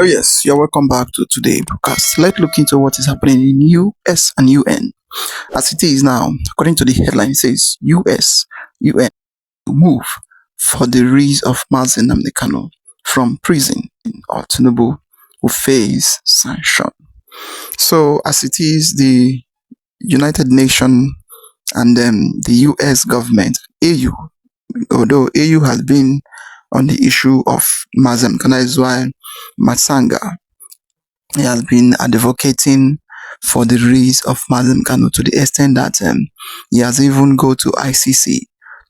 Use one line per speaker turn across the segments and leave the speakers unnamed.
Oh yes, you're welcome back to today's broadcast. Let's look into what is happening in US and UN. As it is now, according to the headline, it says UN to move for the release of Mazi Nnamdi Kanu from prison or Tinubu who face sanction. So as it is, the United Nations and the US government, AU, although AU has been on the issue of Mazi Nnamdi Kanu, that is why Matsanga, he has been advocating for the release of Mazi Nnamdi Kanu to the extent that he has even go to ICC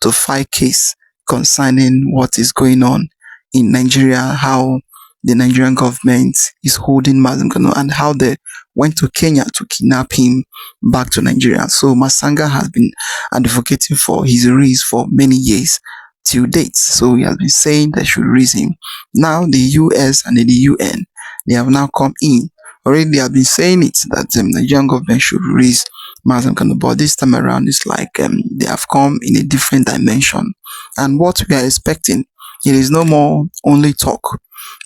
to file case concerning what is going on in Nigeria, how the Nigerian government is holding Mazi Nnamdi Kanu and how they went to Kenya to kidnap him back to Nigeria. So Matsanga has been advocating for his release for many years till date. So he has been saying they should release him. Now the US and the UN, they have now come in. Already they have been saying it that the Nigerian government should release Mazi Nnamdi Kanu, but this time around it's like they have come in a different dimension. And what we are expecting, it is no more only talk,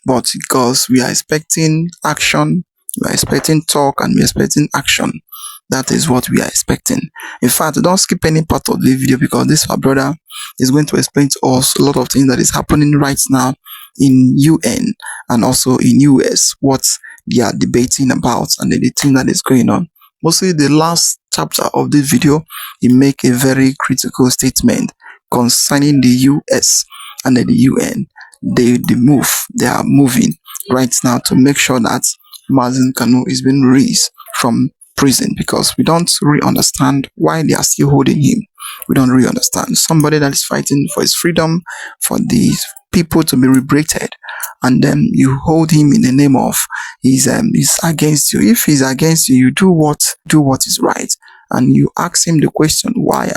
but because we are expecting action, we are expecting talk, and we are expecting action. That is what we are expecting. In fact, don't skip any part of the video because this our brother is going to explain to us a lot of things that is happening right now in UN and also in US, what they are debating about and the thing that is going on. Mostly the last chapter of this video, he make a very critical statement concerning the US and the UN. They are moving right now to make sure that Mazi Nnamdi Kanu is being released from prison, because we don't really understand why they are still holding him. We don't really understand. Somebody that is fighting for his freedom, for these people to be liberated, and then you hold him in the name of he's against you. If he's against you, you do what is right, and you ask him the question why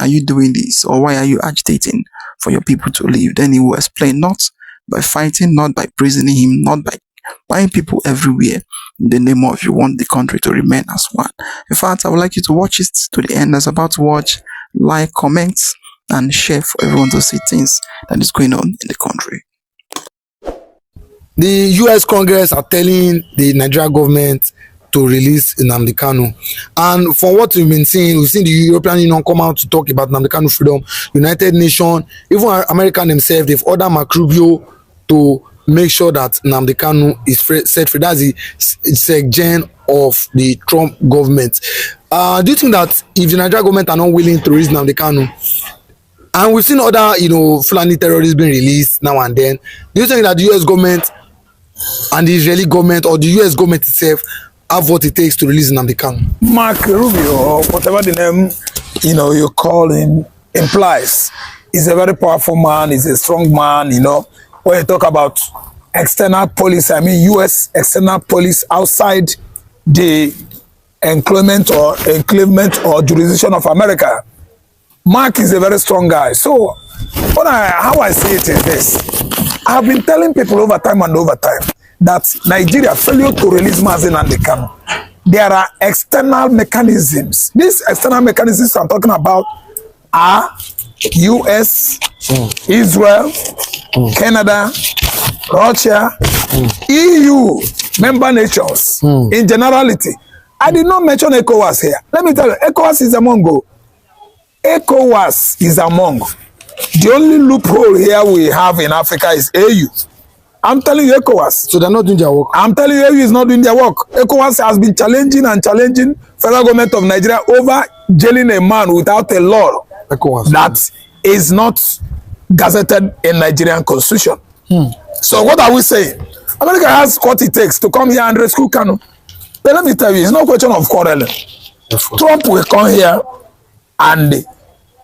are you doing this, or why are you agitating for your people to leave? Then he will explain, not by fighting, not by prisoning him, not by buying people everywhere in the name of you want the country to remain as one. In fact, I would like you to watch it to the end. As about to watch, like, comment, and share for everyone to see things that is going on in the country.
The US Congress are telling the Nigerian government to release Nnamdi Kanu, and from what we've been seeing, we've seen the European Union come out to talk about Nnamdi Kanu freedom. United Nations, even American themselves, they've ordered Mark Rubio to make sure that Nnamdi Kanu is set free. That's the Sanction of the Trump government. Do you think that if the Nigerian government are not willing to release Nnamdi Kanu, and we've seen other, Fulani terrorists being released now and then, do you think that the US government and the Israeli government or the US government itself have what it takes to release Nnamdi Kanu?
Mark Rubio, or whatever the name you call him implies, he's a very powerful man. He's a strong man. When you talk about external police, I mean US external police outside the enclavement or jurisdiction of America. Mark is a very strong guy. So how I see it is this. I've been telling people over time that Nigeria failure to release Mazi Nnamdi Kanu. There are external mechanisms. These external mechanisms I'm talking about are US, Israel, Canada, Russia, EU, member nations in generality. I did not mention ECOWAS here. Let me tell you, ECOWAS is among them. ECOWAS is among. The only loophole here we have in Africa is AU. I'm telling you, ECOWAS.
So they're not doing their work.
I'm telling you, AU is not doing their work. ECOWAS has been challenging federal government of Nigeria over jailing a man without a law that is not gazetted in Nigerian constitution. So what are we saying? America has what it takes to come here and rescue Kanu. But let me tell you, it's no question of quarreling. Trump will come here and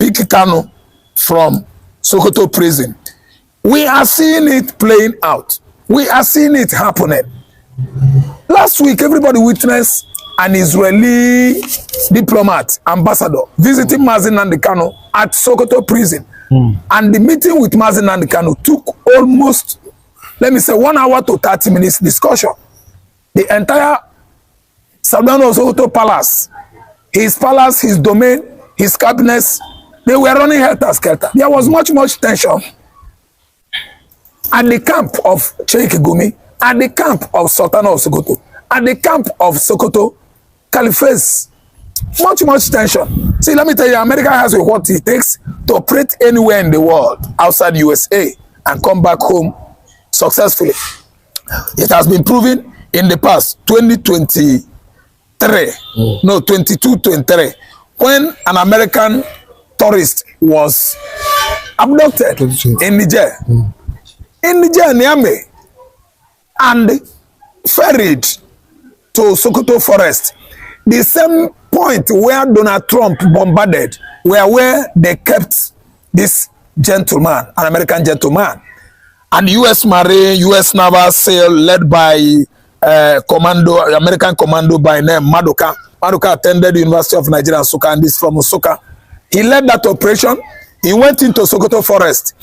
pick Kanu from Sokoto prison. We are seeing it playing out. We are seeing it happening. Last week, everybody witnessed an Israeli diplomat, ambassador, visiting Mazi Nnamdi Kanu at Sokoto prison. And the meeting with Mazi Nnamdi Kanu took almost, 1 hour to 30 minutes discussion. The entire Sadano Sokoto palace, his domain, his cabinets, they were running helter-skelter. There was much tension. At the camp of Sheikh Gumi, at the camp of Sultan of Sokoto, at the camp of Sokoto, Caliphate, much tension. See, let me tell you, America has what it takes to operate anywhere in the world outside USA and come back home successfully. It has been proven in the past 2023, no 22-23, when an American tourist was abducted in Niger, Niamey, and ferried to Sokoto Forest. The same point where Donald Trump bombarded where they kept this gentleman, an American gentleman. And U.S. Marine, U.S. Naval SEAL led by American commando by name Madoka. Madoka attended the University of Nigeria, Nsukka, and is from Nsukka. He led that operation. He went into Sokoto Forest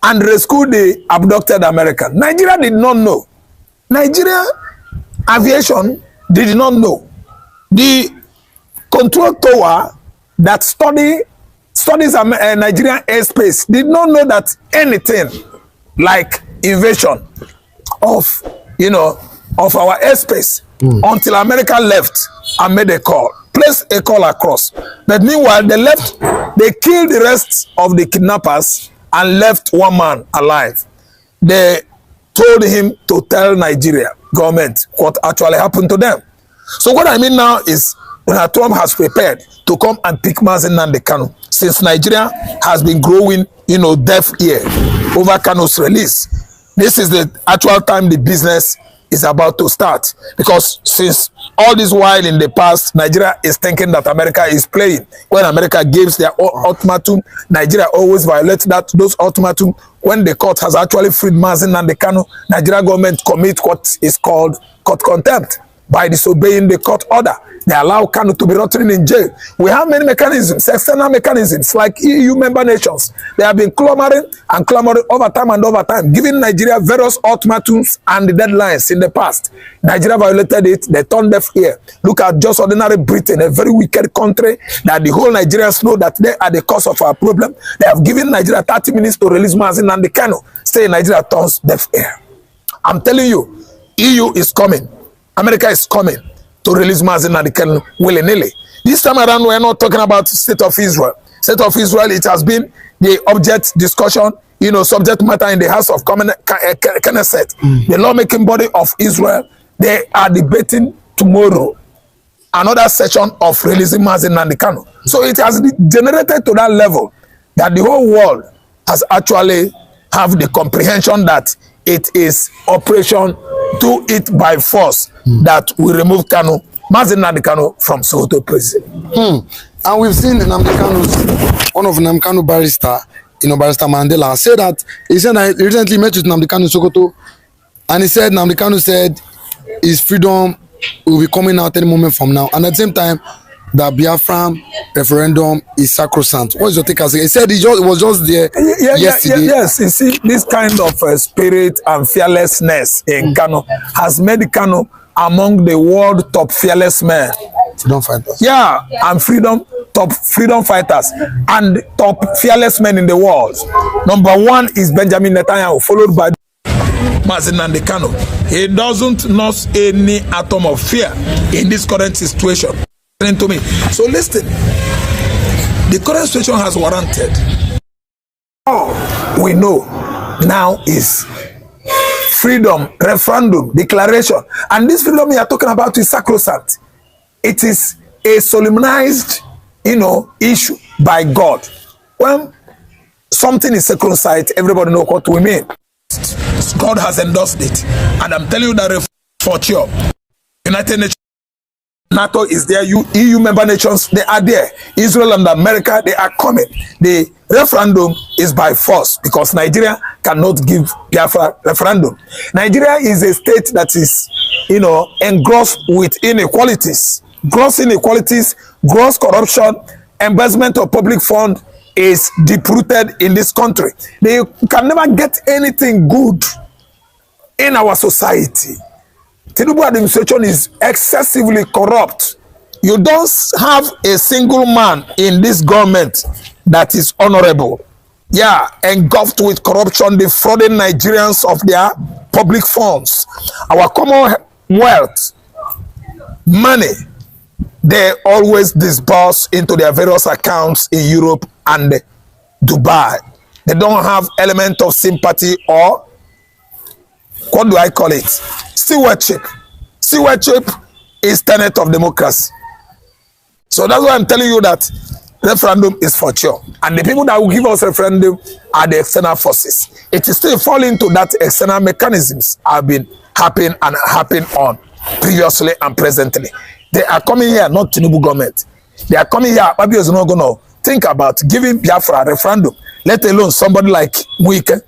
and rescued the abducted American. Nigeria did not know. Nigeria aviation did not know. The control tower that studies Nigerian airspace did not know that anything like invasion of our airspace until America left and made a call, placed a call across. But meanwhile, they killed the rest of the kidnappers and left one man alive. They told him to tell Nigeria government what actually happened to them. So what I mean now is Donald Trump has prepared to come and pick Mazi Nnamdi Kanu, since Nigeria has been growing, deaf ear over Kanu's release. This is the actual time the business is about to start, because since all this while in the past, Nigeria is thinking that America is playing. When America gives their ultimatum, Nigeria always violates those ultimatum. When the court has actually freed Mazi Nnamdi Kanu, Nigeria government commit what is called court contempt by disobeying the court order. They allow Kanu to be rotting in jail. We have many mechanisms, external mechanisms, like EU member nations. They have been clamoring over time, giving Nigeria various ultimatums and deadlines in the past. Nigeria violated it. They turned deaf ear. Look at just ordinary Britain, a very wicked country that the whole Nigerians know that they are the cause of our problem. They have given Nigeria 30 minutes to release Mazi Nnamdi Kanu. Say Nigeria turns deaf ear. I'm telling you, EU is coming. America is coming to release Mazi Nnamdi Kanu willy-nilly. This time around, we're not talking about the state of Israel. State of Israel, it has been the object discussion, subject matter in the House of Knesset, the lawmaking body of Israel. They are debating tomorrow another session of releasing Mazi Nnamdi Kanu. So it has generated to that level that the whole world has actually have the comprehension that it is operation do it by force that will remove Mazi Nnamdi Kanu from Sokoto prison.
And we've seen one of Nnamdi Kanu barrister, Barrister Mandela, say that he recently met with Nnamdi Kanu Sokoto, and he said Nnamdi Kanu said his freedom will be coming out any moment from now, and at the same time that Biafra referendum is sacrosanct. What is your take? He said it was just there yesterday.
Yes, you see, this kind of spirit and fearlessness in Kanu has made Kanu among the world top fearless men.
Freedom fighters.
Yeah, and top freedom fighters and top fearless men in the world. Number one is Benjamin Netanyahu, followed by Mazi Nnamdi Kanu. He doesn't nurse any atom of fear in this current situation. To me. So listen, the current situation has warranted. All we know now is freedom, referendum, declaration. And this freedom we are talking about is sacrosanct. It is a solemnized, issue by God. When something is sacrosanct, everybody knows what we mean. God has endorsed it. And I'm telling you that for sure, United Nations, NATO is there, EU member nations, they are there. Israel and America, they are coming. The referendum is by force because Nigeria cannot give Biafra referendum. Nigeria is a state that is, engrossed with inequalities. Gross inequalities, gross corruption, embezzlement of public fund is deep-rooted in this country. They can never get anything good in our society. Tinubu administration is excessively corrupt. You don't have a single man in this government that is honorable. Yeah, engulfed with corruption, defrauding Nigerians of their public funds, our commonwealth money, they always disburse into their various accounts in Europe and Dubai. They don't have element of sympathy or, what do I call it? Stewardship. Stewardship is tenet of democracy. So that's why I'm telling you that referendum is for sure. And the people that will give us referendum are the external forces. It is still falling to that external mechanisms have been happening on previously and presently. They are coming here, not Tinubu government. They are coming here, Babi is not going to think about giving Biafra a referendum, let alone somebody like Wike.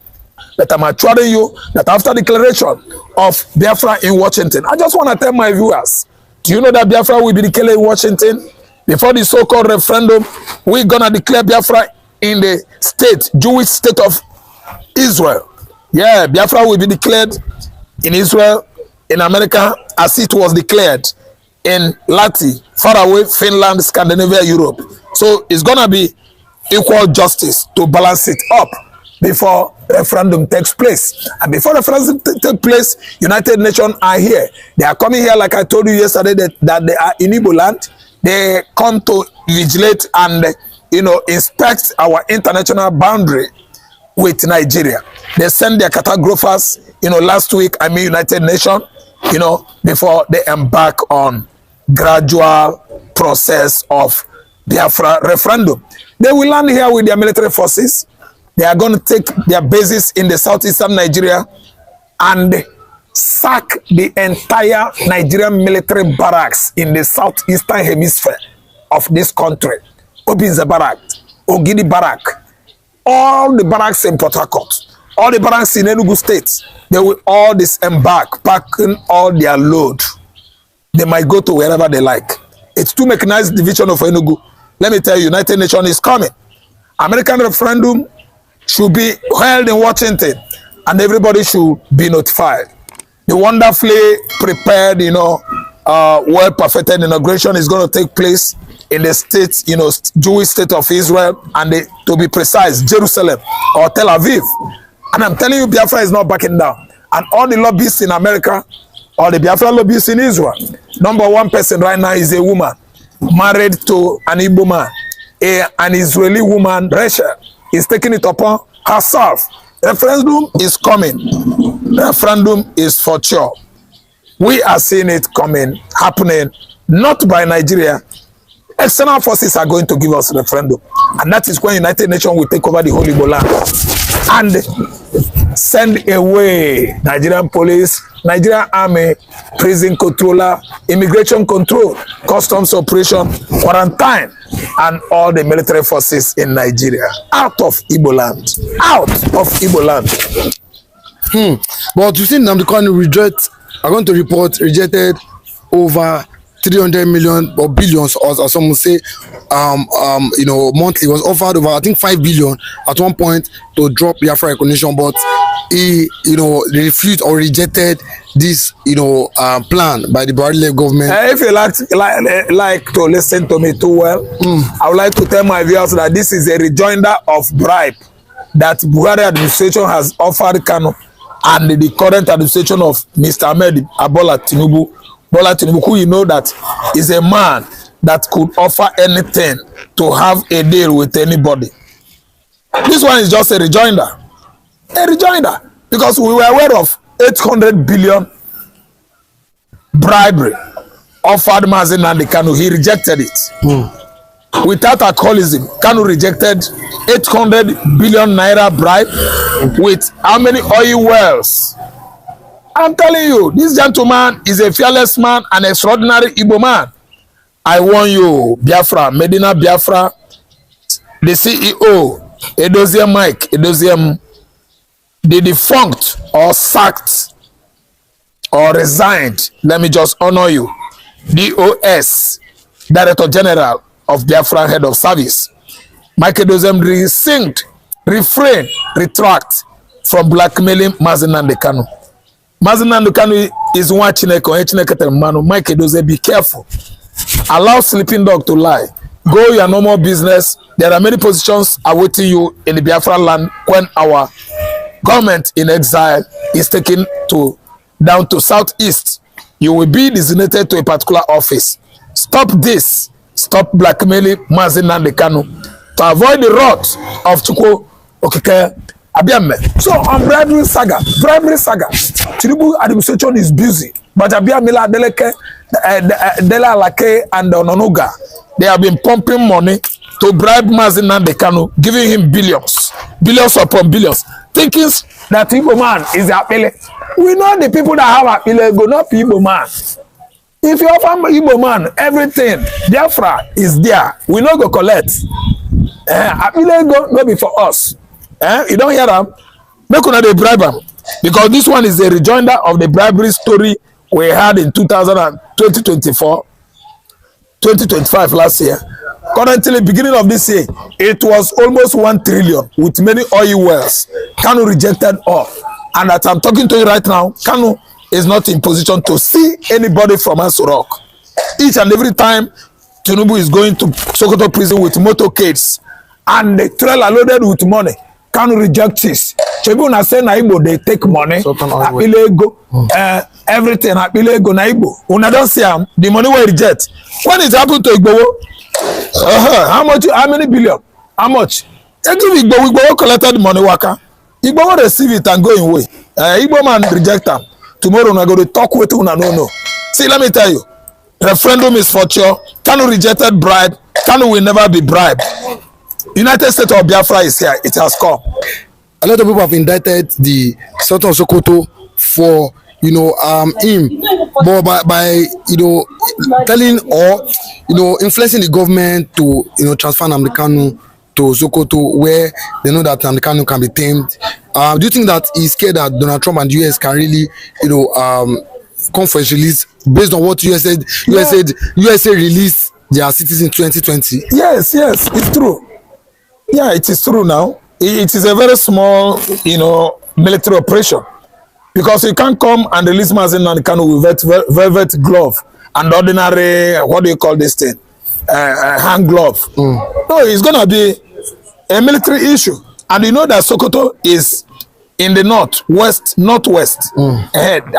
That I'm assuring you that after declaration of Biafra in Washington, I just want to tell my viewers, do you know that Biafra will be declared in Washington? Before the so-called referendum, we're going to declare Biafra in the Jewish state of Israel. Yeah, Biafra will be declared in Israel, in America, as it was declared in Latvia, far away, Finland, Scandinavia, Europe. So it's going to be equal justice to balance it up before referendum takes place. And before referendum takes place, United Nations are here. They are coming here, like I told you yesterday, that they are in Igbo land. They come to vigilate and, inspect our international boundary with Nigeria. They send their cartographers, last week, United Nations, before they embark on gradual process of Biafra referendum. They will land here with their military forces. They are going to take their bases in the southeastern Nigeria and sack the entire Nigerian military barracks in the southeastern hemisphere of this country. Obinze Barrack, Ogidi Barrack, all the barracks in Port Harcourt, all the barracks in Enugu State, they will all disembark, packing all their load. They might go to wherever they like. It's two mechanized division of Enugu. Let me tell you, United Nations is coming. American referendum should be held in Washington, and everybody should be notified. The wonderfully prepared, well-perfected inauguration is going to take place in the state, Jewish state of Israel, and to be precise, Jerusalem or Tel Aviv. And I'm telling you, Biafra is not backing down. And all the lobbyists in America, or the Biafra lobbyists in Israel, number one person right now is a woman married to an Igbo man. An Israeli woman, Rachel, is taking it upon herself. Referendum is coming. Referendum is for sure. We are seeing it coming, happening, not by Nigeria. External forces are going to give us referendum. And that is when United Nations will take over the whole Igbo land and send away Nigerian police, Nigerian army, prison controller, immigration control, customs operation, quarantine, and all the military forces in Nigeria out of Igbo land. Out of Igbo land.
But you see, Nnamdi Kanu rejected over 300 million or billions, or as some would say, monthly. Was offered over, I think, 5 billion at one point to drop Biafra recognition, but he, refused or rejected this, plan by the Buhari government.
If you like to listen to me too well, I would like to tell my viewers that this is a rejoinder of bribe that Buhari administration has offered Kanu and the current administration of Mr. Ahmed Bola Tinubu, who you know that is a man that could offer anything to have a deal with anybody. This one is just a rejoinder. A rejoinder. Because we were aware of 800 billion bribery offered Mazi Nnamdi Kanu. He rejected it. Without alcoholism, Kanu rejected 800 billion naira bribe with how many oil wells? I'm telling you, this gentleman is a fearless man, an extraordinary Igbo man. I warn you, Biafra, Medina Biafra, the CEO, Edoziem Mike, Edoziem, the defunct or sacked or resigned, let me just honor you, DOS, Director General of Biafra Head of Service, Mike Edoziem refrain, retract from blackmailing Mazi Nnamdi Kanu. Mazi Nnamdi Kanu is one Chineke, Mike Edoziem, be careful. Allow sleeping dog to lie. Go your normal business. There are many positions awaiting you in the Biafra land when our government in exile is taken to down to southeast, you will be designated to a particular office. Stop this. Stop blackmailing Mazi Nnamdi Kanu to avoid the wrath of Chukwu Okike Abiame. So on bribery saga, Tinubu administration is busy, but Abiame Adeleke, Dela Alake and Ononuga, they have been pumping money to bribe Mazi Nnamdi Kanu, giving him billions upon billions, thinking that Igbo man is Apele. We know the people that have Apele go not Igbo man. If you offer Igbo man everything, Biafra is there. We no go collect. Apele go no be for us. You don't hear them? Make una dey bribe them, because this one is a rejoinder of the bribery story we had in 2024, 2025 last year. Currently, beginning of this year, it was almost 1 trillion with many oil wells. Kanu rejected all. And as I'm talking to you right now, Kanu is not in position to see anybody from Asurok. Each and every time Tinubu is going to Sokoto prison with motorcades and the trailer loaded with money, Kanu rejects this. Chebuna say na Igbo they take money. Apilego, everything Apilego na Igbo. Una don't see am. The money will reject. When it happened to Igbo, how much? How many billion? How much? They give Igbo collected the money waka. Igbo will receive it and go in way. Igbo man reject them. Tomorrow we go to talk with una no. See, let me tell you. Referendum is for sure. Kanu rejected bribe. Kanu will never be bribed. United States of Biafra is here. It has come.
A lot of people have indicted the Sultan of Sokoto for him, but by telling or influencing the government to transfer Nnamdi Kanu to Sokoto, where they know that Nnamdi Kanu can be tamed. Do you think that he's scared that Donald Trump and the US can really come for his release based on what USA released their citizens in 2020?
Yes, it's true. Yeah, it is true now. It is a very small, military operation, because you can't come and release Mazi Nnamdi Kanu with velvet glove and ordinary, what do you call this thing, hand glove. No, it's gonna be a military issue, and you know that Sokoto is in the northwest.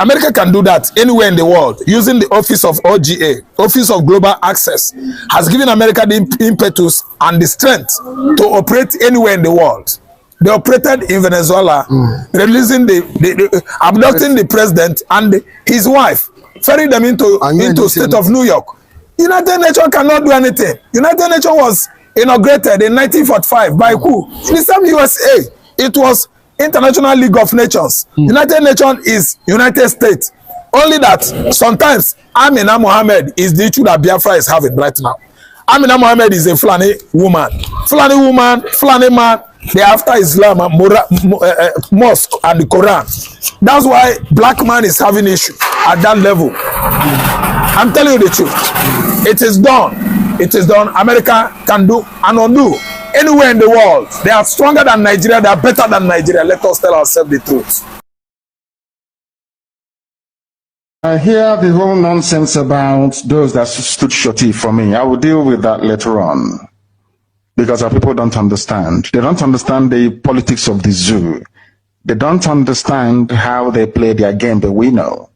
America can do that anywhere in the world using the office of OGA, Office of Global Access, has given America the impetus and the strength to operate anywhere in the world. They operated in Venezuela, releasing abducting the president and his wife, ferrying them into state of New York. United Nations cannot do anything. United Nations was inaugurated in 1945 by who? The same USA. It was International League of Nations. United Nations is United States. Only that sometimes Amina Mohammed is the issue that Biafra is having right now. Amina Mohammed is a Fulani woman, Fulani man. They after Islam, mosque and the Quran. That's why black man is having issue at that level. I'm telling you the truth. It is done. It is done. America can do and undo. Anywhere in the world, they are stronger than Nigeria, they are better than Nigeria. Let us tell ourselves the truth.
I hear the whole nonsense about those that stood shorty for me. I will deal with that later on, because our people don't understand. They don't understand the politics of the zoo. They don't understand how they play their game, but we know.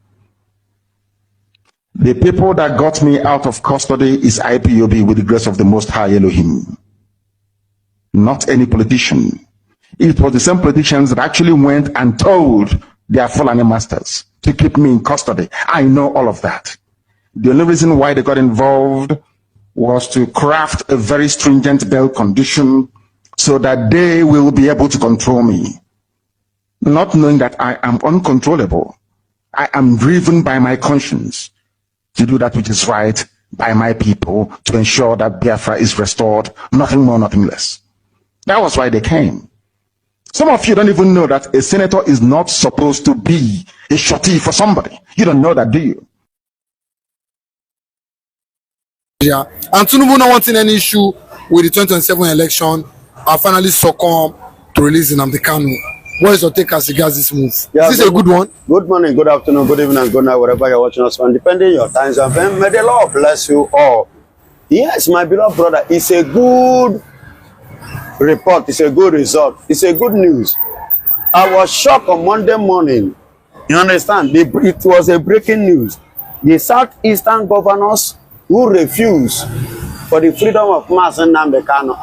The people that got me out of custody is IPOB with the grace of the Most High Elohim. Not any politician. It was the same politicians that actually went and told their Fulani masters to keep me in custody. I know all of that. The only reason why they got involved was to craft a very stringent bail condition so that they will be able to control me. Not knowing that I am uncontrollable. I am driven by my conscience to do that which is right by my people, to ensure that Biafra is restored, nothing more, nothing less. That was why they came. Some of you don't even know that a senator is not supposed to be a shorty for somebody. You don't know that, do you?
Yeah, and Tinubu not wanting any issue with the 2027 election, I finally succumb to release Nnamdi Kanu. What is your take as regards this move? Yeah, is this a good one?
Good morning, good afternoon, good evening, and good night, wherever you're watching us from. Depending on your time zone, may the Lord bless you all. Yes, my beloved brother, it's a good report, it's a good result, it's a good news. I was shocked on Monday morning. You understand? It was a breaking news. The southeastern governors who refused for the freedom of Mazi Nnamdi Kanu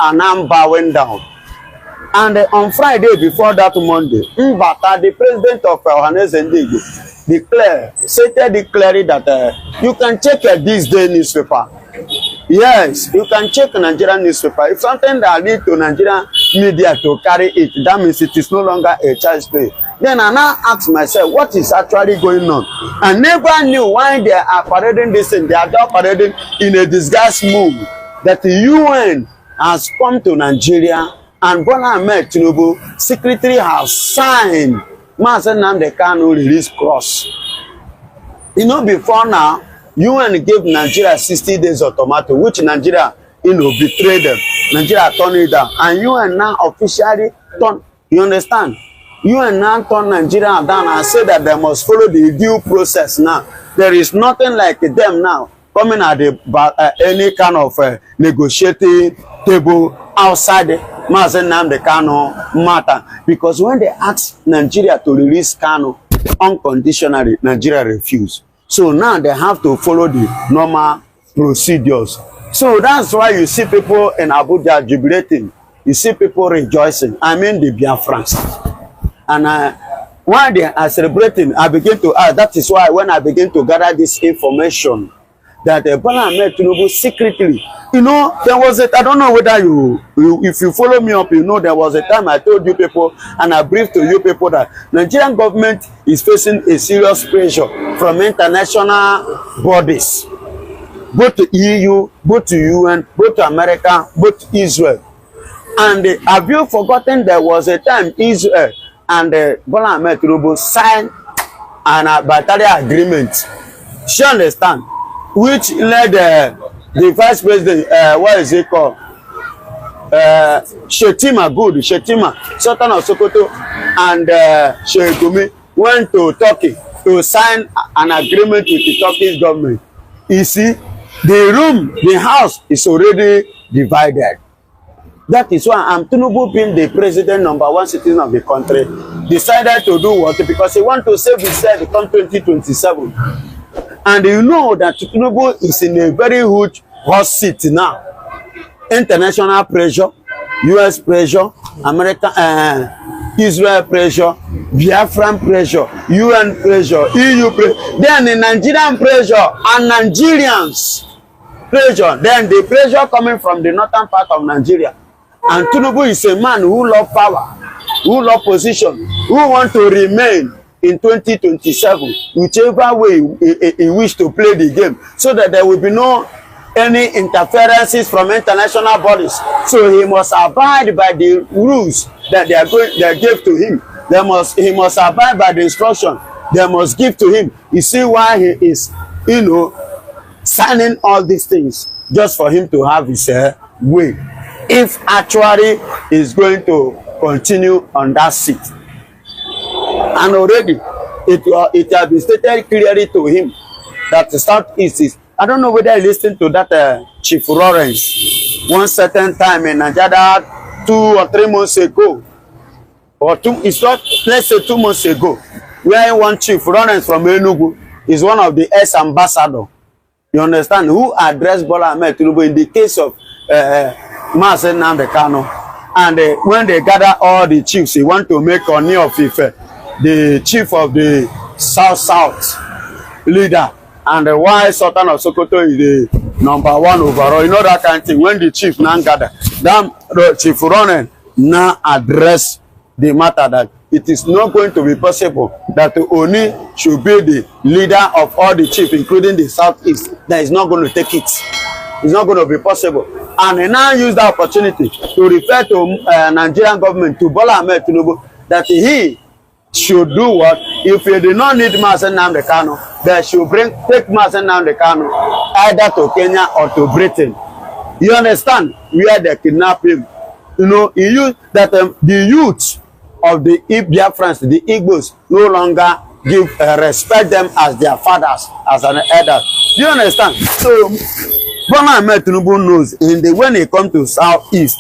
are now bowing down. And on Friday before that Monday, Mbata, the president of Ohanaeze Ndigbo, stated clearly that you can check this day newspaper. Yes, you can check Nigerian newspaper. If something that lead to Nigerian media to carry it, that means it is no longer a child's play. Then I now ask myself, what is actually going on? I never knew why they are parading this thing. They are just parading in a disguised move that the UN has come to Nigeria and Bola Ahmed Tinubu secretly has signed Mazi Nnamdi Kanu release clause. You know, before now, UN gave Nigeria 60 days ultimatum, which Nigeria, betrayed them. Nigeria turned it down. And UN now officially turned, you understand? UN now turned Nigeria down and said that they must follow the due process now. There is nothing like them now coming at any kind of negotiating table outside Mazi Nnamdi Kanu matter. Because when they asked Nigeria to release Kanu unconditionally, Nigeria refused. So now they have to follow the normal procedures. So that's why you see people in Abuja jubilating. You see people rejoicing. I mean the Biafrans. And while they are celebrating, I begin to ask. That is why when I begin to gather this information, that Bola Ahmed Tinubu secretly, there was a, I don't know whether if you follow me up, there was a time I told you people and I briefed to you people that Nigerian government is facing a serious pressure from international bodies, both to EU, both to UN, both to America, both to Israel. And have you forgotten there was a time Israel and Bola Ahmed Tinubu signed an bilateral agreement? You understand? Which led the vice president, what is it called? Shetima, Sultan of Sokoto, and Sheikh Gumi went to Turkey to sign an agreement with the Turkish government. You see, the house is already divided. That is why Tinubu, being the president, #1 citizen of the country, decided to do what? Because he wants to save himself come 2027. And you know that Tinubu is in a very huge hot seat now. International pressure, US pressure, American, Israel pressure, Biafran pressure, UN pressure, EU pressure, then the Nigerian pressure and Nigerians pressure, then the pressure coming from the northern part of Nigeria. And Tinubu is a man who loves power, who loves position, who wants to remain in 2027, whichever way he wish to play the game, so that there will be no any interferences from international bodies. So he must abide by the rules that they give to him. He must abide by the instruction they must give to him. You see why he is, signing all these things just for him to have his way. If actually is going to continue on that seat. And already, it has been stated clearly to him that the Southeast is, I don't know whether you listened to that Chief Lawrence one certain time in Nigeria 2 or 3 months ago, or let's say 2 months ago, where one Chief Lawrence from Enugu is one of the ex-ambassador, you understand, who addressed Bola Ahmed Tinubu in the case of Mazi Nnamdi Kanu. And when they gather all the chiefs, he want to make Oni of Ife the chief of the South leader, and why Sultan of Sokoto is the #1 overall. You know that kind of thing. When the chief now gather, then Chief Ronen now address the matter that it is not going to be possible that Oni should be the leader of all the chiefs, including the Southeast. That is not going to take it. It's not going to be possible. And he now use that opportunity to refer to Nigerian government, to Bola Ahmed Tinubu, that he should do what? If they do not need Mazi Nnamdi Kanu, they should take Mazi Nnamdi Kanu either to Kenya or to Britain. You understand? Where they kidnap him. He used that the youth of the Biafrans, the Igbos, no longer respect them as their fathers, as an elder. Do you understand? So Bola Ahmed Tinubu knows when he comes to Southeast,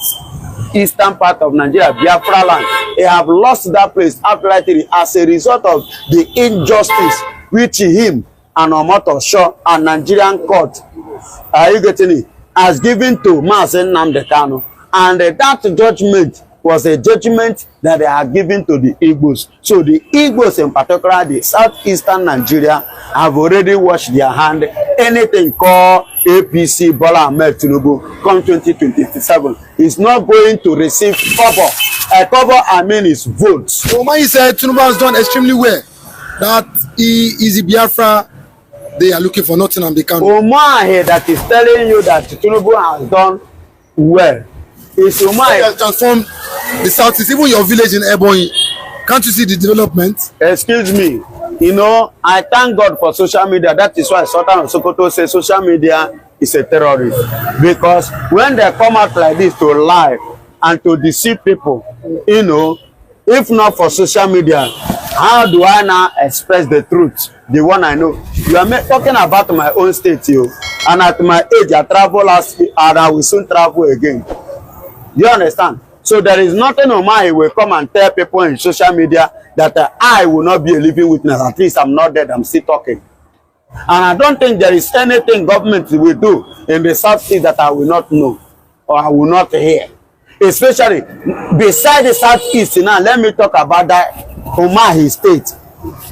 southeastern part of Nigeria, Biafra land. He have lost that place outrightly as a result of the injustice which him and Omoto Shaw and Nigerian court, are you getting it, has given to Mazi Nnamdi Kanu. And that judgment was a judgment that they are given to the Igbos. So the Igbos in particular, the southeastern Nigeria, have already washed their hand. Anything called APC Bola Ahmed Tinubu come 2027 is not going to receive cover. A cover, I mean, is votes.
So when you said Tinubu has done extremely well, that he is the Biafra they are looking for, nothing on the country.
Umahi that is telling you that Tinubu has done well. Is Umahi
has transformed the southeast, even your village in Ebonyi. Can't you see the development?
Excuse me. You know, I thank God for social media. That is why Sultan of Sokoto says social media is a terrorist. Because when they come out like this to lie and to deceive people, you know, if not for social media, how do I now express the truth? The one I know. You are talking about my own state, you. And at my age, I travel last week and I will soon travel again. Do you understand? So there is nothing on my will come and tell people in social media that I will not be a living witness. At least I'm not dead, I'm still talking. And I don't think there is anything government will do in the Southeast that I will not know or I will not hear. Especially beside the Southeast now, let me talk about that Umahi state.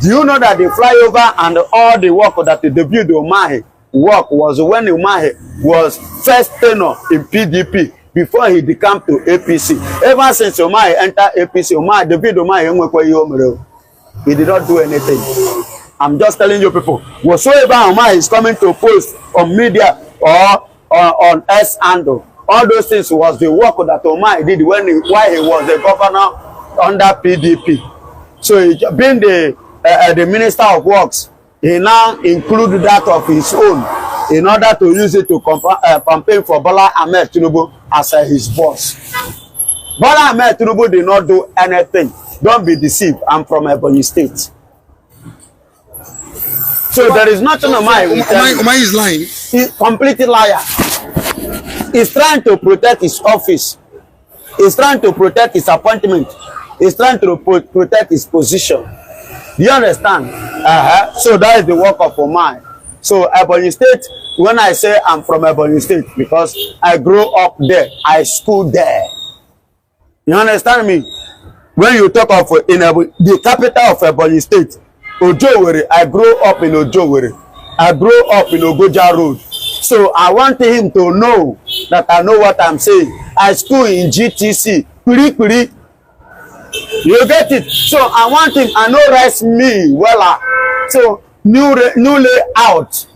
Do you know that the flyover and all the work that the debut Umahi work was when Umahi was first tenor in PDP before he decamped to APC. Ever since Umahi entered APC, David Umahi, he did not do anything. I'm just telling you people, whatsoever Umahi is coming to post on media or on S handle, all those things was the work that Umahi did while he was the governor under PDP. So being the Minister of Works, he now included that of his own in order to use it to campaign for Bola Ahmed Tinubu as his boss. Bola Ahmed Tinubu did not do anything. Don't be deceived. I'm from Ebonyi State. So there is nothing on my
Umahi is lying.
He's completely liar. He's trying to protect his office. He's trying to protect his appointment. He's trying to protect his position. Do you understand? So that is the work of Umahi. So Ebonyi State, when I say I'm from Ebonyi State, because I grew up there, I schooled there. You understand me? When you talk of the capital of Ebonyi State, Ojowere, I grew up in Ojowere. I grew up in Ogoja Road. So I want him to know that I know what I'm saying. I school in GTC. Puri. You get it? So I want him, I know rice me well. So new layout,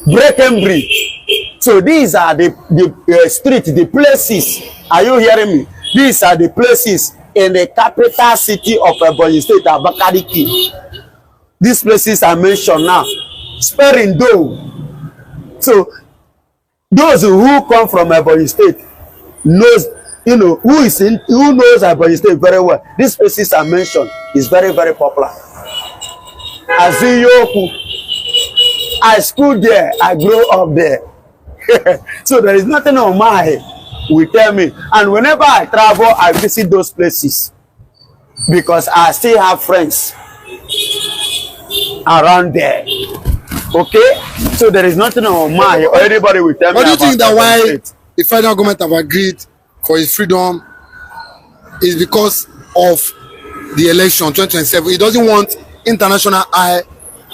break and bridge. So these are the streets, the places. Are you hearing me? These are the places in the capital city of Ebonyi State, Abakaliki. These places are mentioned now. Sparing though. So those who come from Ebonyi State knows, you know, who knows Ebonyi State very well. These places are mentioned. It's very, very popular. Aziyoku, I schooled there, I grew up there. So there is nothing on my head will tell me. And whenever I travel, I visit those places because I still have friends around there. Okay? So there is nothing on my head or anybody will tell me.
What do you think that why the federal government have agreed for his freedom is because of the election 2027? He doesn't want international eye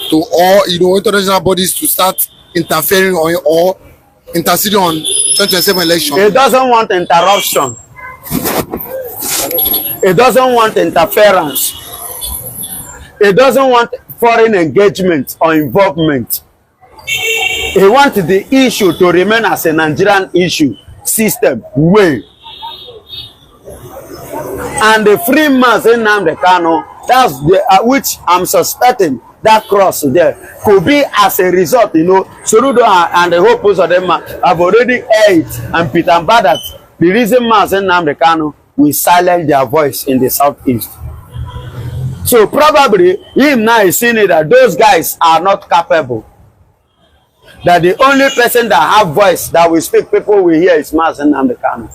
to, or international bodies to start interfering or interceding on 2027 election.
It doesn't want interruption. It doesn't want interference. It doesn't want foreign engagement or involvement. It wants the issue to remain as a Nigerian issue system way. And the free Mazi Nnamdi Kanu, that's the which I'm suspecting that cross there could be as a result, Soludo and the whole post of them have already heard and Peter Badat. The reason Mazi Nnamdi Kanu will silence their voice in the Southeast. So probably him now is seeing it that those guys are not capable. That the only person that have voice that will speak, people will hear is Mazi Nnamdi Kanu.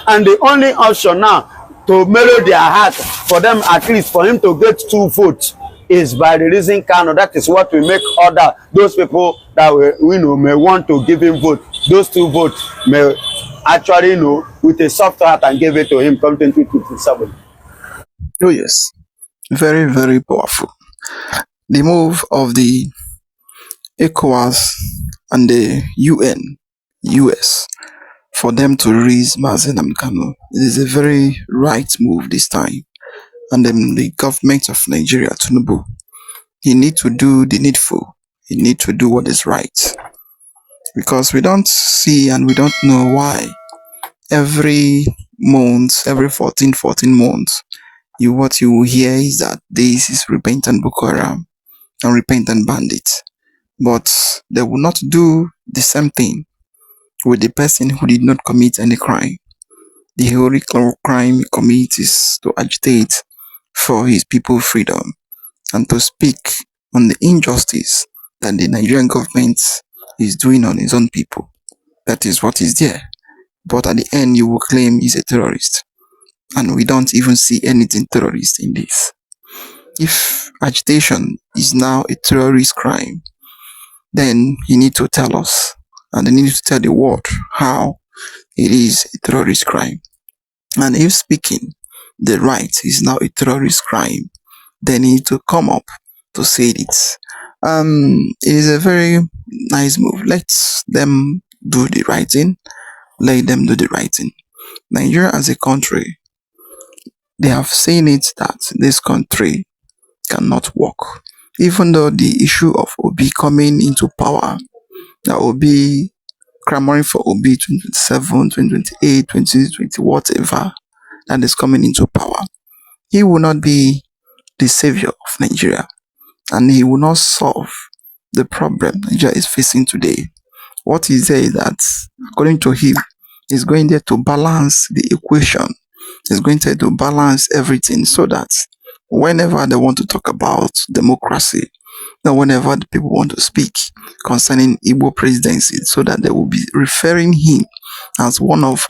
And the only option now to mellow their heart for them, at least for him to get 2 votes, is by releasing Kanu. That is what will make other those people that we know may want to give him vote. Those 2 votes may actually with a soft heart and give it to him come 2027.
Oh yes, very, very powerful. The move of the ECOWAS and the UN, US, for them to release Mazi Nnamdi Kanu. It is a very right move this time. And then the government of Nigeria, Tinubu, he need to do the needful. He need to do what is right. Because we don't see and we don't know why every month, every 14 months, what you will hear is that this is repentant Boko Haram and repentant bandits. But they will not do the same thing with the person who did not commit any crime. The only crime he commits is to agitate for his people's freedom and to speak on the injustice that the Nigerian government is doing on his own people. That is what is there. But at the end, you will claim he's a terrorist. And we don't even see anything terrorist in this. If agitation is now a terrorist crime, then you need to tell us, and they need to tell the world how it is a terrorist crime. And if speaking the right is now a terrorist crime, they need to come up to say it. It is a very nice move. Let them do the right thing. Let them do the right thing. Nigeria as a country, they have seen it that this country cannot work. Even though the issue of Obi coming into power, that Obi clamoring for Obi 2027, 2028, 2020, whatever that is coming into power, he will not be the savior of Nigeria, and he will not solve the problem Nigeria is facing today. What is there is that, according to him, he's going there to balance the equation. He's going there to balance everything so that whenever they want to talk about democracy, and whenever the people want to speak concerning Igbo presidency, so that they will be referring him as one of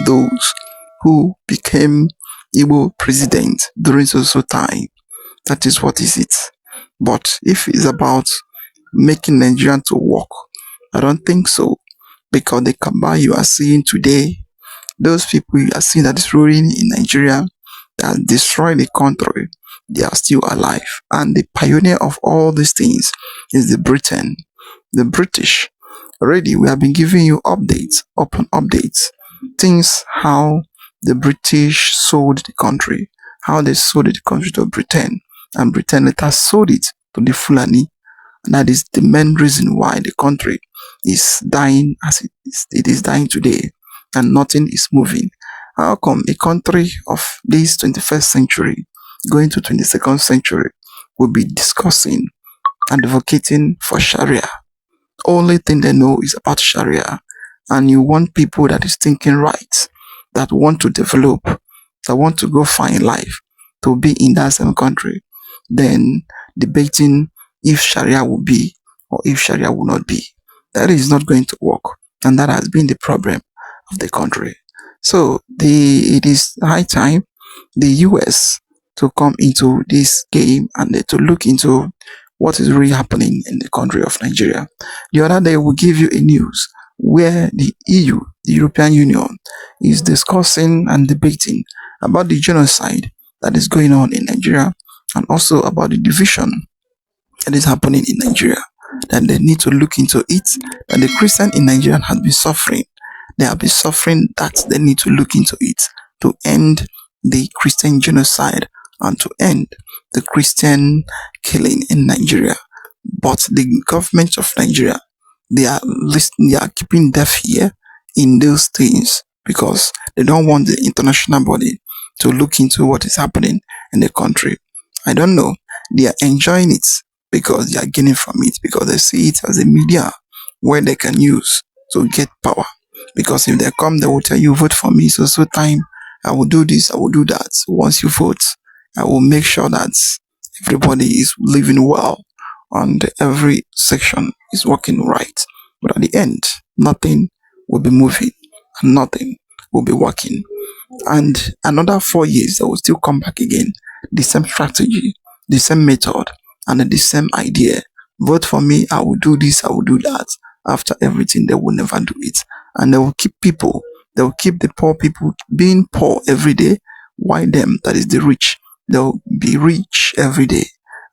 those who became Igbo president during so time. That is what is it. But if it's about making Nigerian to work, I don't think so. Because the Kaba you are seeing today, those people you are seeing that is ruling in Nigeria, that destroy the country, they are still alive. And the pioneer of all these things is the British. Already, we have been giving you updates upon updates. Things how the British sold the country, how they sold the country to Britain, and Britain later sold it to the Fulani. And that is the main reason why the country is dying as it is dying today, and nothing is moving. How come a country of this 21st century going to 22nd century will be discussing and advocating for Sharia? Only thing they know is about Sharia. And you want people that is thinking right, that want to develop, that want to go find life, to be in that same country, then debating if Sharia will be or if Sharia will not be. That is not going to work. And that has been the problem of the country. So it is high time the US to come into this game and to look into what is really happening in the country of Nigeria. The other day we give you a news where the EU, the European Union, is discussing and debating about the genocide that is going on in Nigeria, and also about the division that is happening in Nigeria, that they need to look into it, that the Christian in Nigeria has been suffering. They have been suffering, that they need to look into it to end the Christian genocide and to end the Christian killing in Nigeria. But the government of Nigeria, they are listening, they are keeping deaf ear in those things because they don't want the international body to look into what is happening in the country. I don't know. They are enjoying it because they are gaining from it, because they see it as a media where they can use to get power. Because if they come, they will tell you, vote for me, so time, I will do this, I will do that. Once you vote, I will make sure that everybody is living well and every section is working right. But at the end, nothing will be moving and nothing will be working. And another 4 years, they will still come back again. The same strategy, the same method, and the same idea. Vote for me, I will do this, I will do that. After everything, they will never do it. And they will keep they will keep the poor people being poor every day. Why them, that is the rich, they'll be rich every day.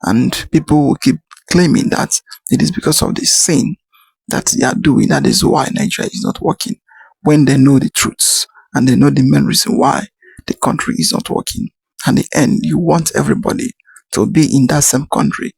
And people will keep claiming that it is because of the sin that they are doing. That is why Nigeria is not working. When they know the truths and they know the main reason why the country is not working. At the end, you want everybody to be in that same country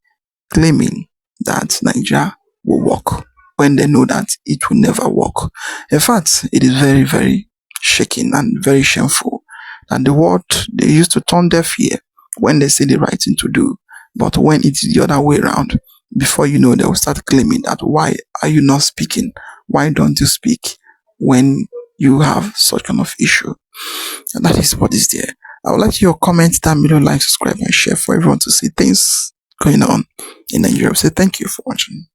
claiming that Nigeria will work when they know that it will never work. In fact, it is very, very shaking and very shameful that the world, they used to turn deaf ear when they say the right thing to do. But when it is the other way around, before you know, they will start claiming that why are you not speaking? Why don't you speak when you have such kind of issue? And that is what is there. I would like your comments down below, like, subscribe, and share for everyone to see things going on in Nigeria. So thank you for watching.